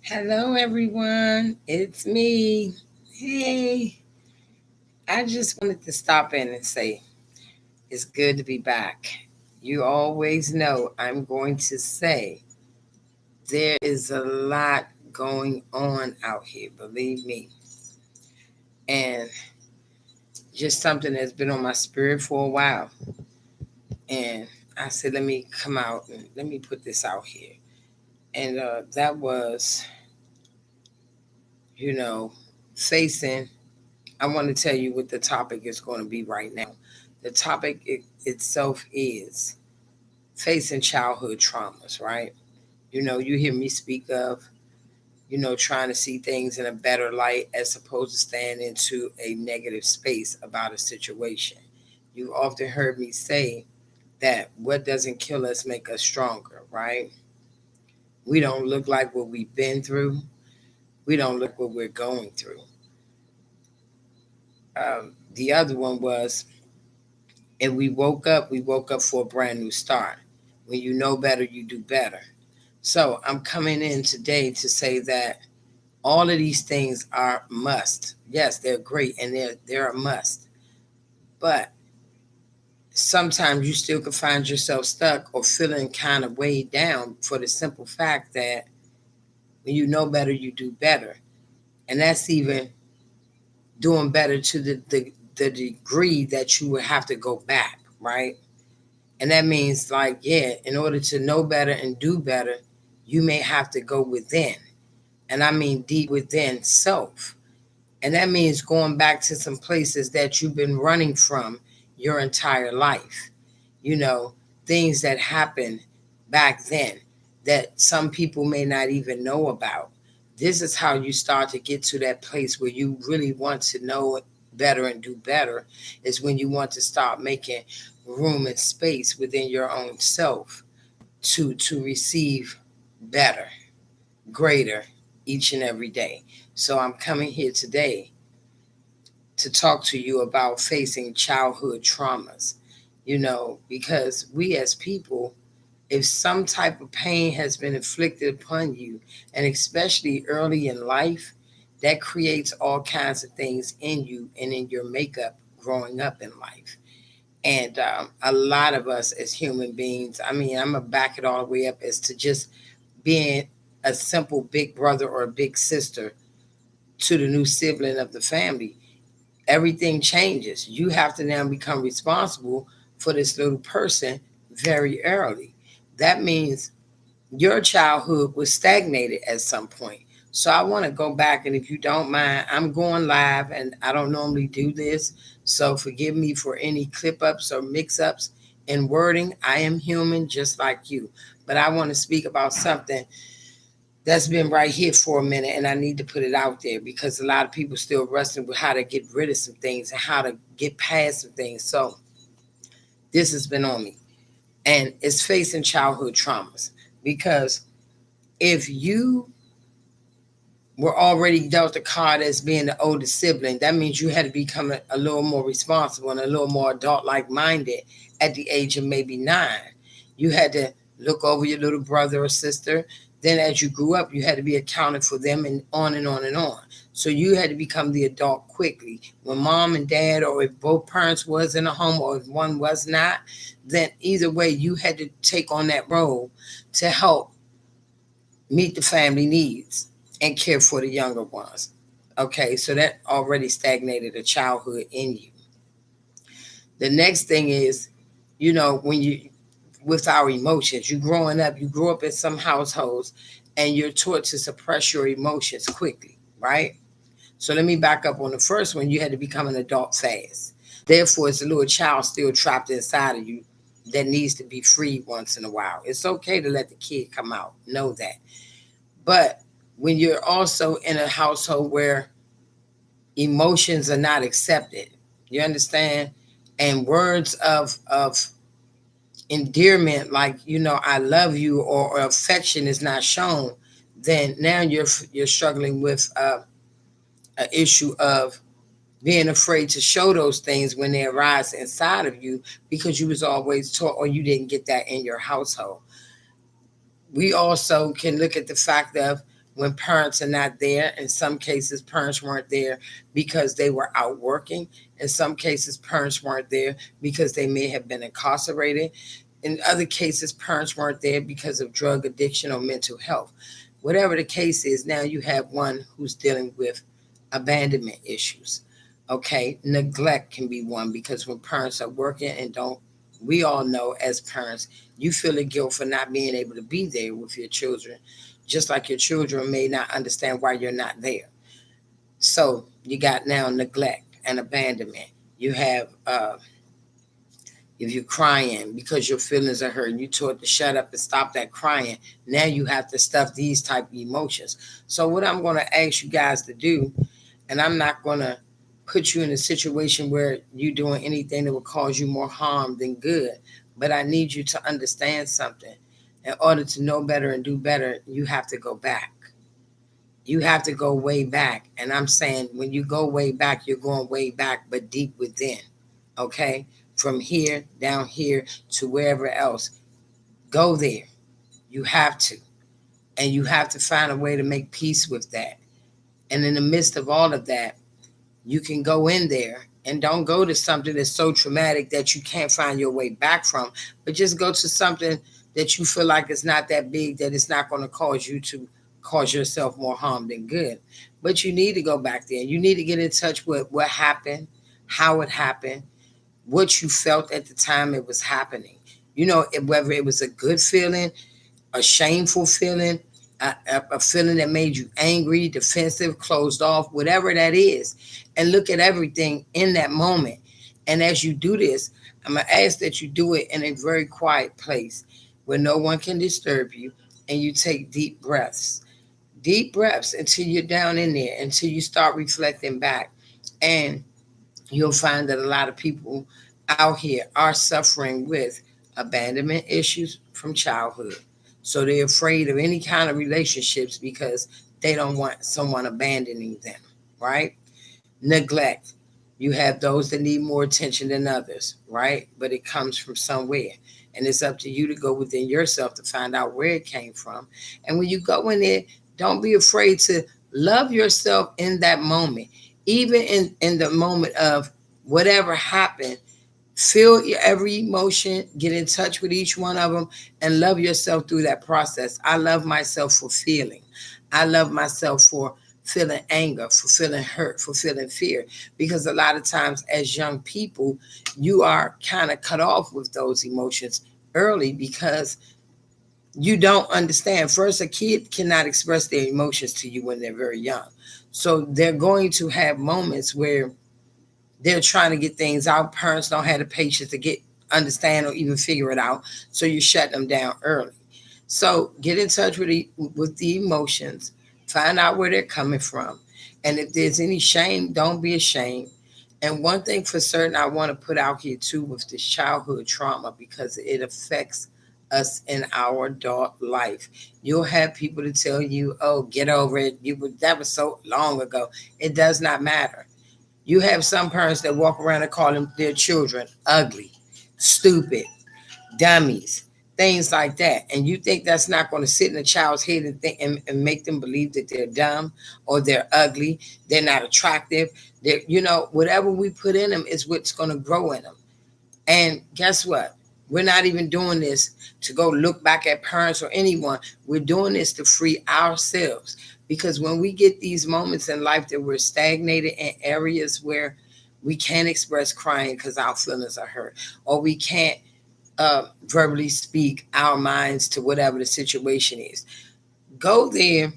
Hello, everyone. It's me. Hey, I just wanted to stop in and say it's good to be back. You always know I'm going to say there is a lot going on out here, believe me. And just something that's been on my spirit for a while. And I said, let me come out and let me put this out here. And that was, you know, facing I want to tell you what the topic is going to be right now. The topic itself is facing childhood traumas, right? You hear me speak of, trying to see things in a better light as opposed to staying into a negative space about a situation. You often heard me say that what doesn't kill us make us stronger, right? We don't look like what we've been through. We don't look what we're going through. The other one was and we woke up for a brand new start. When you know better, you do better. So I'm coming in today to say that all of these things are must. Yes, they're great and they're a must. But sometimes you still can find yourself stuck or feeling kind of weighed down for the simple fact that when you know better, you do better. And that's even doing better to the degree that you would have to go back, right? And that means, like, yeah, in order to know better and do better, you may have to go within. And I mean deep within self. And that means going back to some places that you've been running from your entire life. You know, things that happened back then that some people may not even know about. This is how you start to get to that place where you really want to know better and do better, is when you want to start making room and space within your own self to receive better, greater each and every day. So I'm coming here today to talk to you about facing childhood traumas, because we as people, if some type of pain has been inflicted upon you, and especially early in life, that creates all kinds of things in you and in your makeup growing up in life. And a lot of us as human beings, I mean, I'm going to back it all the way up as to just being a simple big brother or a big sister to the new sibling of the family. Everything changes. You have to now become responsible for this little person very early. That means your childhood was stagnated at some point. So I want to go back, and if you don't mind, I'm going live, and I don't normally do this. So forgive me for any clip ups or mix ups in wording. I am human just like you. But I want to speak about something that's been right here for a minute, and I need to put it out there because a lot of people still wrestling with how to get rid of some things and how to get past some things. So this has been on me, and it's facing childhood traumas because if you were already dealt a card as being the oldest sibling, that means you had to become a little more responsible and a little more adult like minded at the age of maybe 9. You had to look over your little brother or sister. Then as you grew up, you had to be accounted for them, and on and on and on. So you had to become the adult quickly. When mom and dad, or if both parents was in a home, or if one was not, then either way, you had to take on that role to help meet the family needs and care for the younger ones. Okay, so that already stagnated a childhood in you. The next thing is, when you, with our emotions, you grow up in some households and you're taught to suppress your emotions quickly, right? So let me back up on the first one. You had to become an adult fast. Therefore, it's a little child still trapped inside of you that needs to be freed once in a while. It's okay to let the kid come out. Know that. But when you're also in a household where emotions are not accepted, you understand? And words of endearment, like, I love you, or affection is not shown, then now you're struggling with an issue of being afraid to show those things when they arise inside of you because you was always taught, or you didn't get that in your household. We also can look at the fact of when parents are not there. In some cases, parents weren't there because they were out working. In some cases, parents weren't there because they may have been incarcerated. In other cases, parents weren't there because of drug addiction or mental health. Whatever the case is, now you have one who's dealing with abandonment issues. Okay, neglect can be one because when parents are working and don't, we all know as parents, you feel the guilt for not being able to be there with your children, just like your children may not understand why you're not there. So you got now neglect and abandonment. You have if you're crying because your feelings are hurt, you taught to shut up and stop that crying. Now you have to stuff these type of emotions. So what I'm going to ask you guys to do, and I'm not going to put you in a situation where you're doing anything that will cause you more harm than good, but I need you to understand something. In order to know better and do better, you have to go back. You have to go way back. And I'm saying when you go way back, you're going way back, but deep within. Okay? From here, down here to wherever else. Go there. You have to. And you have to find a way to make peace with that. And in the midst of all of that, you can go in there and don't go to something that's so traumatic that you can't find your way back from, but just go to something that you feel like it's not that big, that it's not going to cause you to cause yourself more harm than good. But you need to go back there. You need to get in touch with what happened, how it happened, what you felt at the time it was happening. Whether it was a good feeling, a shameful feeling, a feeling that made you angry, defensive, closed off, whatever that is, and look at everything in that moment. And as you do this, I'm going to ask that you do it in a very quiet place where no one can disturb you, and you take deep breaths until you're down in there, until you start reflecting back. And you'll find that a lot of people out here are suffering with abandonment issues from childhood. So they're afraid of any kind of relationships because they don't want someone abandoning them, right? Neglect. You have those that need more attention than others, right? But it comes from somewhere. And it's up to you to go within yourself to find out where it came from. And when you go in there, don't be afraid to love yourself in that moment. Even in the moment of whatever happened, feel every emotion, get in touch with each one of them, and love yourself through that process. I love myself for feeling. I love myself for feeling anger, for feeling hurt, for feeling fear. Because a lot of times, as young people, you are kind of cut off with those emotions early because you don't understand. First, a kid cannot express their emotions to you when they're very young. So they're going to have moments where they're trying to get things out. Parents don't have the patience to get understand or even figure it out. So you shut them down early. So get in touch with the emotions, find out where they're coming from. And if there's any shame, don't be ashamed. And one thing for certain I want to put out here too with this childhood trauma, because it affects us in our adult life. You'll have people to tell you, "Oh, get over it. That was so long ago." It does not matter. You have some parents that walk around and call them their children ugly, stupid, dummies, things like that. And you think that's not going to sit in a child's head and make them believe that they're dumb or they're ugly, they're not attractive. Whatever we put in them is what's going to grow in them. And guess what? We're not even doing this to go look back at parents or anyone. We're doing this to free ourselves. Because when we get these moments in life that we're stagnated in areas where we can't express crying because our feelings are hurt, or we can't verbally speak our minds to whatever the situation is, go there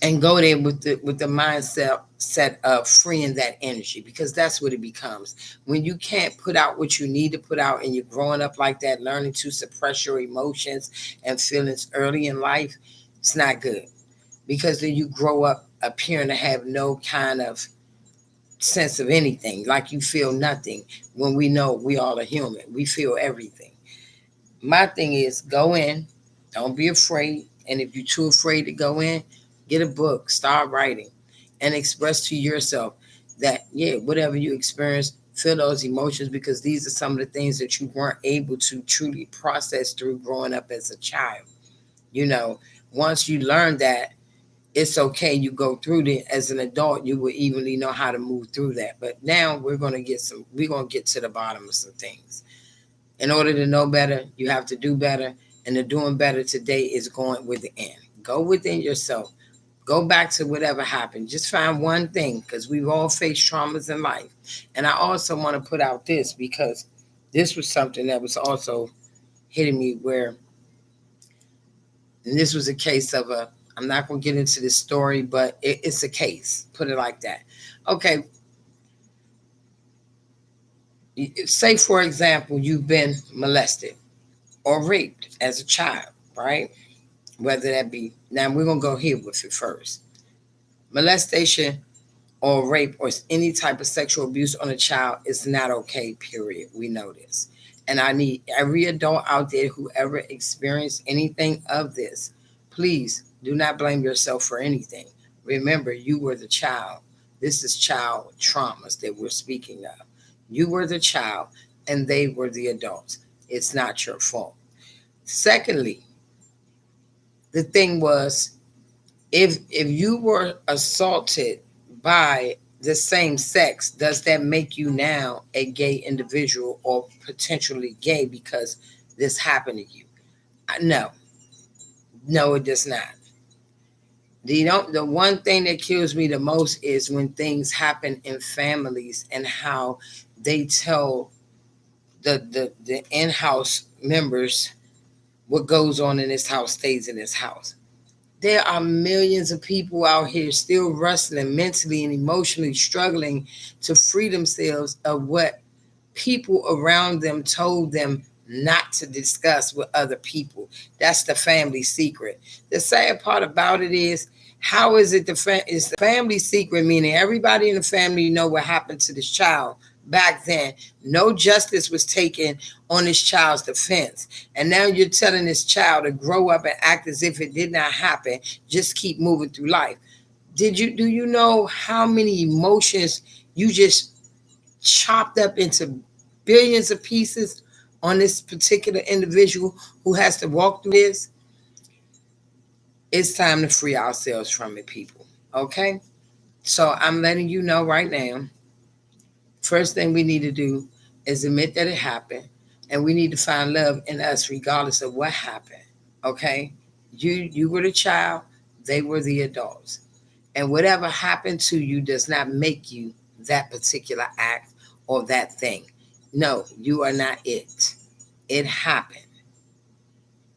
and go there with the mindset set of freeing that energy, because that's what it becomes when you can't put out what you need to put out, and you're growing up like that, learning to suppress your emotions and feelings early in life. It's not good, because then you grow up appearing to have no kind of sense of anything, like you feel nothing, when we know we all are human, we feel everything. My thing is, go in, don't be afraid. And if you're too afraid to go in, get a book, start writing, and express to yourself that, yeah, whatever you experience, feel those emotions, because these are some of the things that you weren't able to truly process through growing up as a child. You know, once you learn that, it's okay. You go through it as an adult, you will evenly know how to move through that. But now we're gonna get to the bottom of some things. In order to know better, you have to do better. And the doing better today is going within. Go within yourself. Go back to whatever happened. Just find one thing, because we've all faced traumas in life. And I also want to put out this, because this was something that was also hitting me where, and this was a case of a, I'm not going to get into this story, but it's a case, put it like that. Okay, say for example, you've been molested or raped as a child, right? Whether that be, now we're going to go here with it first. Molestation or rape or any type of sexual abuse on a child is not okay, period. We know this. And I need every adult out there who ever experienced anything of this, please do not blame yourself for anything. Remember, you were the child. This is child traumas that we're speaking of. You were the child and they were the adults. It's not your fault. Secondly, the thing was, if you were assaulted by the same sex, does that make you now a gay individual or potentially gay because this happened to you? No, no, it does not. The one thing that kills me the most is when things happen in families and how they tell the in-house members what goes on in this house stays in this house. There are millions of people out here still wrestling mentally and emotionally, struggling to free themselves of what people around them told them not to discuss with other people. That's the family secret. The sad part about it is, how is it it's the family secret, meaning everybody in the family know what happened to this child back then. No justice was taken on this child's defense. And now you're telling this child to grow up and act as if it did not happen, just keep moving through life. Do you know how many emotions you just chopped up into billions of pieces on this particular individual who has to walk through this? It's time to free ourselves from it, people. Okay? So I'm letting you know right now, first thing we need to do is admit that it happened, and we need to find love in us regardless of what happened. Okay? You were the child, they were the adults. And whatever happened to you does not make you that particular act or that thing. No, you are not it. It happened,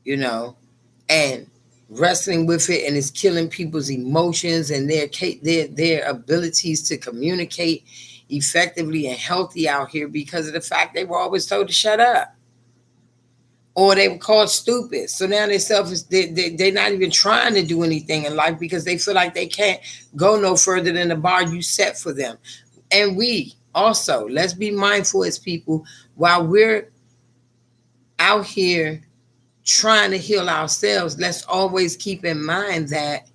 you know, and wrestling with it, and it's killing people's emotions and their abilities to communicate effectively and healthy out here because of the fact they were always told to shut up, or they were called stupid. So now they're not even trying to do anything in life because they feel like they can't go no further than the bar you set for them. And we also, let's be mindful as people, while we're out here trying to heal ourselves, let's always keep in mind that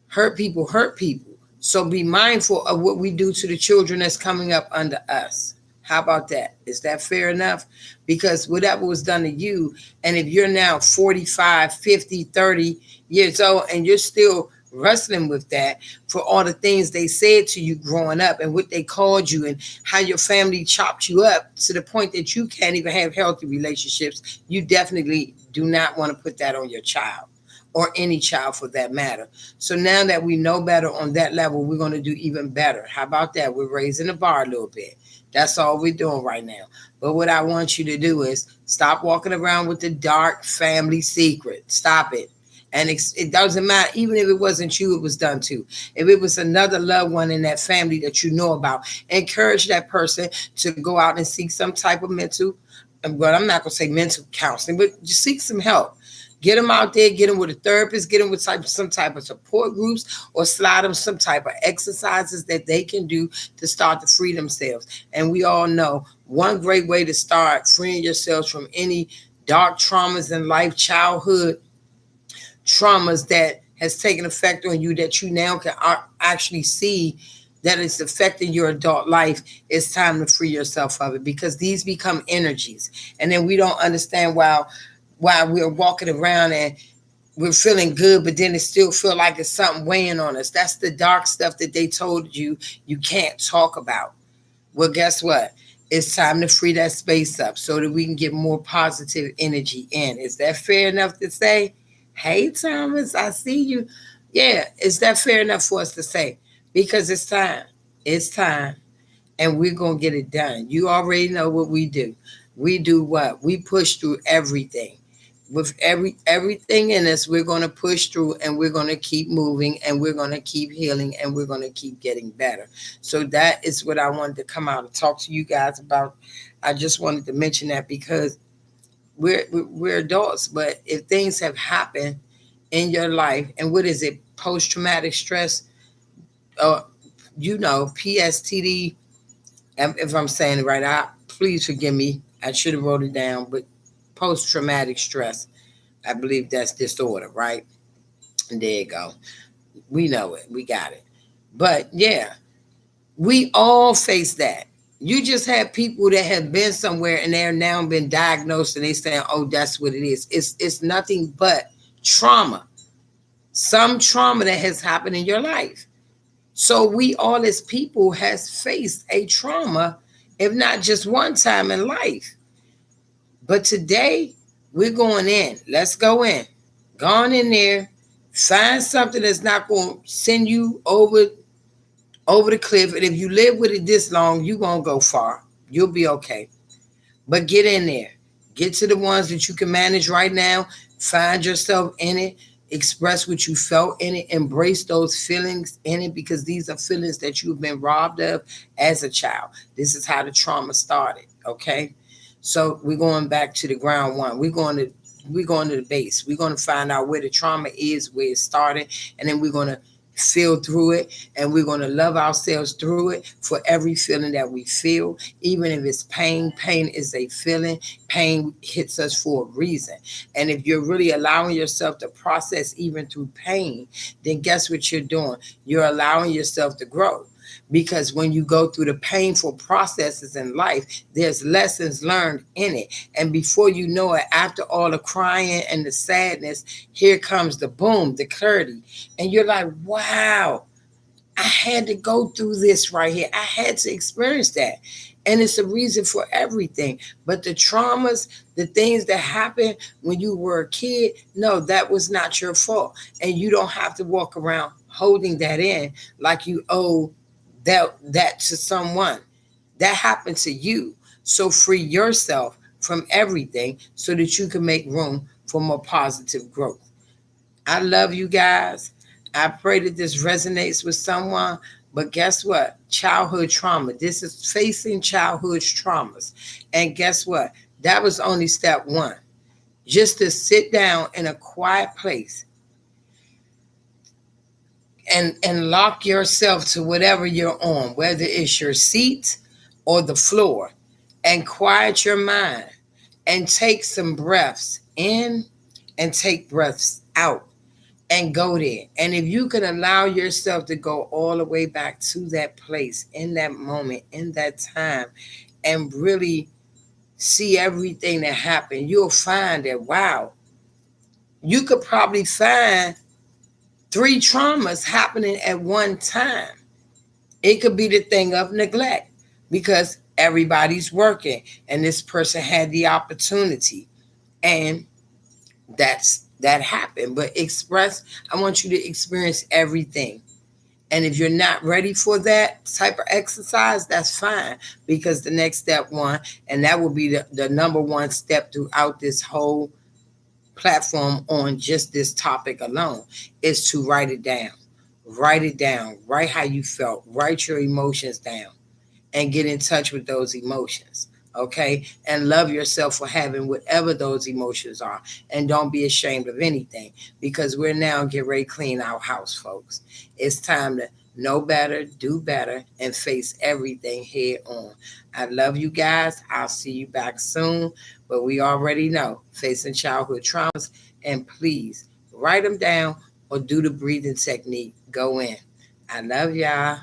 hurt people hurt people. So be mindful of what we do to the children that's coming up under us. How about that? Is that fair enough? Because whatever was done to you, and if you're now 45, 50, 30 years old and you're still wrestling with that for all the things they said to you growing up and what they called you and how your family chopped you up to the point that you can't even have healthy relationships, you definitely do not want to put that on your child or any child for that matter. So now that we know better on that level, we're going to do even better. How about that? We're raising the bar a little bit. That's all we're doing right now. But what I want you to do is stop walking around with the dark family secret. Stop it. And it doesn't matter, even if it wasn't you, it was done to. If it was another loved one in that family that you know about, encourage that person to go out and seek some type of mental, but I'm not going to say mental counseling, but just seek some help. Get them out there, get them with a therapist, get them with some type of support groups, or slide them some type of exercises that they can do to start to free themselves. And we all know one great way to start freeing yourselves from any dark traumas in life, childhood traumas that has taken effect on you, that you now can actually see that it's affecting your adult life, it's time to free yourself of it, because these become energies. And then we don't understand why we're walking around and we're feeling good, but then it still feel like it's something weighing on us. That's the dark stuff that they told you you can't talk about. Well, guess what? It's time to free that space up so that we can get more positive energy in. Is that fair enough to say? Hey, Thomas, I see you. Yeah, is that fair enough for us to say? Because it's time. It's time. And we're going to get it done. You already know what we do. We do what? We push through everything. With everything in us, we're going to push through, and we're going to keep moving, and we're going to keep healing, and we're going to keep getting better. So that is what I wanted to come out and talk to you guys about. I just wanted to mention that because we're adults, but if things have happened in your life, and what is it, post traumatic stress, uh, PSTD, if I'm saying it right, please forgive me. I should have wrote it down, but post traumatic stress, I believe that's disorder, right? And there you go. We know it. We got it. But yeah, we all face that. You just have people that have been somewhere and they're now been diagnosed and they saying, "Oh, that's what it is." It's nothing but trauma. Some trauma that has happened in your life. So we all as people has faced a trauma, if not just one time in life. But today we're going in. Let's go in. Go on in there. Find something that's not going to send you over the cliff. And if you live with it this long, you're going to go far. You'll be okay. But get in there. Get to the ones that you can manage right now. Find yourself in it. Express what you felt in it. Embrace those feelings in it, because these are feelings that you've been robbed of as a child. This is how the trauma started. Okay. So we're going back to the ground one. We're going to the base. We're going to find out where the trauma is, where it started, and then we're going to feel through it, and we're going to love ourselves through it for every feeling that we feel. Even if it's pain, pain is a feeling. Pain hits us for a reason. And if you're really allowing yourself to process even through pain, then guess what you're doing? You're allowing yourself to grow. Because when you go through the painful processes in life, there's lessons learned in it. And before you know it, after all the crying and the sadness, here comes the boom, the clarity. And you're like, wow, I had to go through this right here. I had to experience that. And it's a reason for everything. But the traumas, the things that happened when you were a kid, no, that was not your fault. And you don't have to walk around holding that in like you owe that to someone. That happened to you. So free yourself from everything so that you can make room for more positive growth. I love you guys. I pray that this resonates with someone. But guess what? Childhood trauma. This is facing childhood traumas. And guess what? That was only step one. Just to sit down in a quiet place and lock yourself to whatever you're on, whether it's your seat or the floor, and quiet your mind and take some breaths in and take breaths out and go there. And if you can allow yourself to go all the way back to that place in that moment, in that time, and really see everything that happened, you'll find that, wow, you could probably find three traumas happening at one time. It could be the thing of neglect because everybody's working and this person had the opportunity, and that happened. But I want you to experience everything. And if you're not ready for that type of exercise, that's fine, because the next step one, and that will be the number one step throughout this whole platform on just this topic alone, is to write it down. Write it down. Write how you felt. Write your emotions down and get in touch with those emotions. Okay. And love yourself for having whatever those emotions are. And don't be ashamed of anything, because we're now get ready to clean our house, folks. It's time to know better, do better, and face everything head on. I love you guys. I'll see you back soon. But we already know facing childhood traumas. And please write them down or do the breathing technique. Go in. I love y'all.